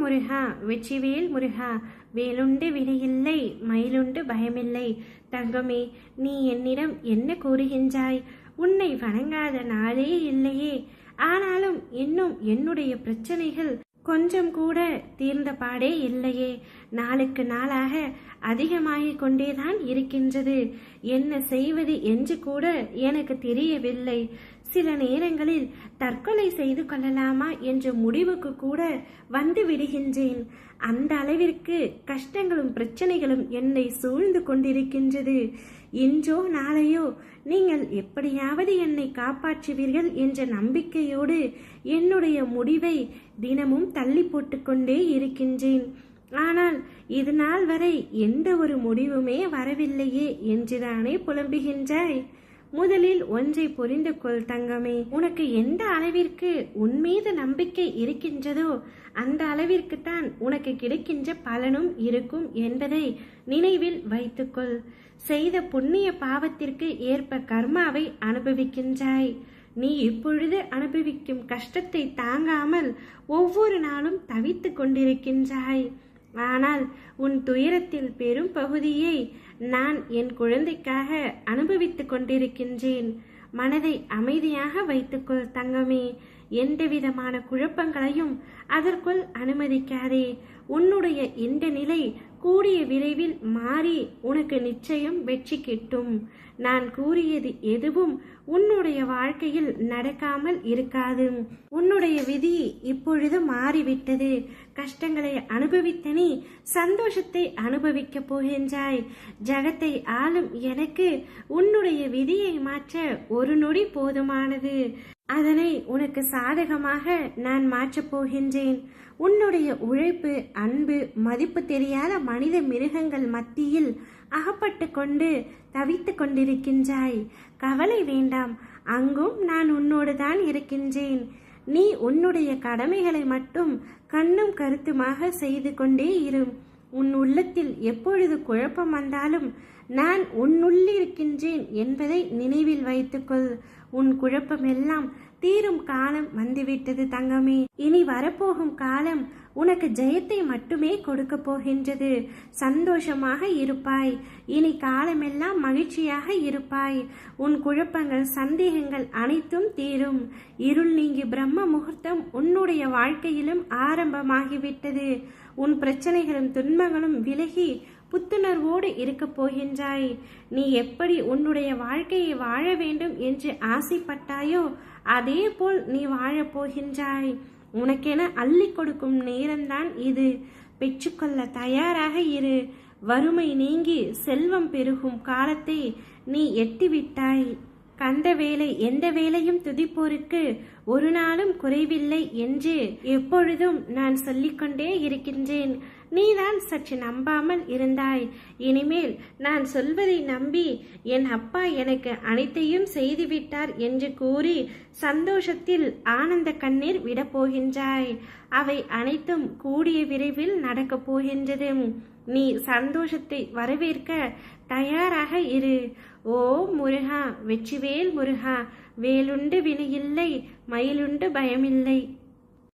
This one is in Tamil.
முருகா வெற்றிவேல் முருகா, வேலுண்டு வினையில்லை மயிலுண்டு பயமில்லை. தங்கமே, நீ என்னிடம் என்ன கூறுகின்றாய்? உன்னை வணங்காத நாளே இல்லையே. ஆனாலும் இன்னும் என்னுடைய பிரச்சனைகள் கொஞ்சம் கூட தீர்ந்த பாடே இல்லையே. நாளுக்கு நாளாக அதிகமாகிக் கொண்டேதான் இருக்கின்றது. என்ன செய்வது என்று கூட எனக்கு தெரியவில்லை. சில நேரங்களில் தற்கொலை செய்து கொள்ளலாமா என்ற முடிவுக்கு கூட வந்து விடுகின்றேன். அந்த அளவிற்கு கஷ்டங்களும் பிரச்சனைகளும் என்னை சூழ்ந்து கொண்டிருக்கின்றது. இன்றோ நாளையோ நீங்கள் எப்படியாவது என்னை காப்பாற்றுவீர்கள் என்ற நம்பிக்கையோடு என்னுடைய முடிவை தினமும் தள்ளி போட்டுக்கொண்டே இருக்கின்றேன். ஆனால் இது நாள் வரை எந்த ஒரு முடிவுமே வரவில்லையே என்றுதானே புலம்புகின்றாய்? முதலில் ஒன்றை புரிந்து கொள் தங்கமே. உனக்கு எந்த அளவிற்கு உன் மீது நம்பிக்கை இருக்கின்றதோ அந்த அளவிற்கு தான் உனக்கு கிடைக்கின்ற பலனும் இருக்கும் என்பதை நினைவில் வைத்துக்கொள். செய்த புண்ணிய பாவத்திற்கு ஏற்ப கர்மாவை அனுபவிக்கின்றாய். நீ இப்பொழுது அனுபவிக்கும் கஷ்டத்தை தாங்காமல் ஒவ்வொரு நாளும் தவித்து கொண்டிருக்கின்றாய். ஆனால் உன் துயரத்தில் பெரும் பகுதியை நான் என் குழந்தைக்காக அனுபவித்துக் கொண்டிருக்கின்றேன். மனதை அமைதியாக வைத்துக்கொள் தங்கமே. எந்த விதமான குழப்பங்களையும் அதற்குள் அனுமதிக்காதே. உன்னுடைய இந்த நிலை கூடிய விரைவில் மாறி உனக்கு நிச்சயம் வெற்றி கிட்டும். நான் கூறியது எதுவும் உன்னுடைய வாழ்க்கையில் நடக்காமல் இருக்காது. உன்னுடைய விதி இப்பொழுது மாறிவிட்டது. கஷ்டங்களை அனுபவித்த நீ சந்தோஷத்தை அனுபவிக்க போகின்றாய். ஜகத்தை ஆளும் எனக்கு உன்னுடைய விதியை மாற்ற ஒரு நொடி போதுமானது. அதனை உனக்கு சாதகமாக நான் மாற்றப் போகின்றேன். உன்னுடைய உழைப்பு, அன்பு, மதிப்பு தெரியாத மனித மிருகங்கள் மத்தியில் அகப்பட்டு கொண்டு தவித்து கொண்டிருக்கின்றாய். கவலை வேண்டாம், அங்கும் நான் உன்னோடு தான் இருக்கின்றேன். நீ உன்னுடைய கடமைகளை மட்டும் கண்ணும் கருத்துமாக செய்து கொண்டே இரு. உன் உள்ளத்தில் எப்பொழுது குழப்பம் வந்தாலும் நான் உன்னுள்ளிருக்கின்றேன் என்பதை நினைவில் வைத்துக்கொள். உன் குழப்பமெல்லாம் தீரும் காலம் வந்துவிட்டது தங்கமே. இனி வரப்போகும் காலம் உனக்கு ஜெயத்தை மட்டுமே கொடுக்க போகின்றது. சந்தோஷமாக இருப்பாய். இனி காலமெல்லாம் மகிழ்ச்சியாக இருப்பாய். உன் குழப்பங்கள், சந்தேகங்கள் அனைத்தும் தீரும். இருள் நீங்கி பிரம்ம முகூர்த்தம் உன்னுடைய வாழ்க்கையிலும் ஆரம்பமாகிவிட்டது. உன் பிரச்சனைகளும் துன்பங்களும் விலகி புத்துணர்வோடு இருக்க போகின்றாய். நீ எப்படி உன்னுடைய வாழ்க்கையை வாழ வேண்டும் என்று ஆசைப்பட்டாயோ அதே போல் நீ வாழப் போகின்றாய். உனக்கென அள்ளி கொடுக்கும் நேரம்தான் இது. பெற்றுக்கொள்ள தயாராக இரு. வறுமை நீங்கி செல்வம் பெருகும் காலத்தை நீ எட்டிவிட்டாய். கண்ட வேலை எந்த வேலையும் துதிப்போருக்கு ஒரு நாளும் குறைவில்லை என்று எப்பொழுதும் நான் சொல்லிக்கொண்டே இருக்கின்றேன். நீதான் சற்று நம்பாமல் இருந்தாய். இனிமேல் நான் சொல்வதை நம்பி என் அப்பா எனக்கு அனைத்தையும் செய்துவிட்டார் என்று கூறி சந்தோஷத்தில் ஆனந்த கண்ணீர் விடப்போகின்றாய். அவை அனைத்தும் கூடிய விரைவில் நடக்கப் போகின்றது. நீ சந்தோஷத்தை வரவேற்க தயாராக இரு. ஓ முருகா வெற்றிவேல் முருகா, வேலுண்டு வினையில்லை மயிலுண்டு பயமில்லை.